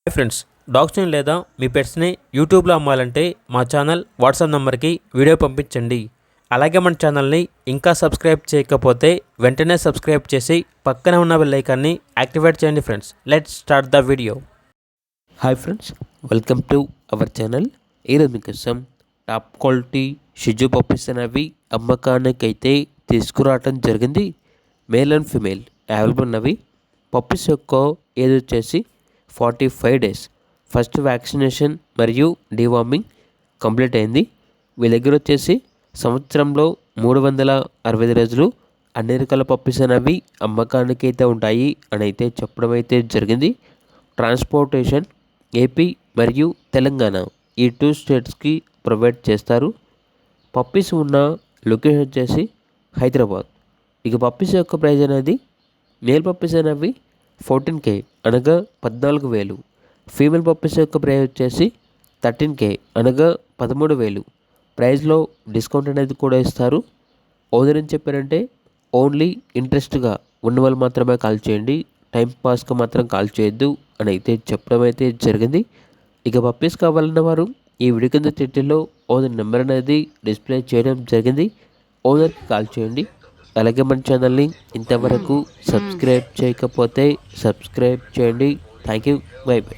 Hi friends, డాగ్స్ని లేదా మీ పెట్స్ని యూట్యూబ్లో అమ్మాలంటే మా ఛానల్ వాట్సాప్ నెంబర్కి వీడియో పంపించండి. అలాగే మన ఛానల్ని ఇంకా సబ్స్క్రైబ్ చేయకపోతే వెంటనే సబ్స్క్రైబ్ చేసి పక్కనే ఉన్న బెల్ ఐకాన్ని యాక్టివేట్ చేయండి. Friends, let's start the video. Hi friends, welcome to our channel. ఈరోజు మీకోసం టాప్ క్వాలిటీ షిజు పప్పీస్ అనేవి అమ్మకానికైతే తీసుకురావటం జరిగింది. మేల్ అండ్ ఫిమేల్ అవైలబుల్ ఉన్నవి. పప్పీస్ యొక్క ఏజ్ వచ్చేసి 45 days. ఫస్ట్ వ్యాక్సినేషన్ మరియు డీవార్మింగ్ కంప్లీట్ అయింది. వీళ్ళ దగ్గర వచ్చేసి సంవత్సరంలో 365 రోజులు అన్ని రకాల పప్పీస్ అనేవి అమ్మకానికి అయితే ఉంటాయి అని అయితే చెప్పడం అయితే జరిగింది. ట్రాన్స్పోర్టేషన్ ఏపీ మరియు తెలంగాణ ఈ 2 స్టేట్స్కి ప్రొవైడ్ చేస్తారు. పప్పీస్ ఉన్న లొకేషన్ వచ్చేసి హైదరాబాద్. ఇక పప్పీస్ యొక్క ప్రైస్ అనేది మేల్ పప్పీస్ అనేవి 14K అనగా 14,000. ఫీమేల్ పప్పీస్ యొక్క ప్రైస్ వచ్చేసి 13K అనగా 13,000. ప్రైస్లో డిస్కౌంట్ అనేది కూడా ఇస్తారు. ఓనర్ ఏం చెప్పారంటే ఓన్లీ ఇంట్రెస్ట్గా ఉన్న వాళ్ళు మాత్రమే కాల్ చేయండి, టైం పాస్గా మాత్రం కాల్ చేయొద్దు అని అయితే చెప్పడం అయితే జరిగింది. ఇక పప్పీస్ కావాలన్న వారు ఈ వీడియో కింద టైటిల్లో ఓనర్ నెంబర్ అనేది డిస్ప్లే చేయడం జరిగింది. ఓనర్కి కాల్ చేయండి. అలాగే మన ఛానల్ని ఇంతవరకు సబ్స్క్రైబ్ చేయకపోతే సబ్స్క్రైబ్ చేయండి. Thank you. By by.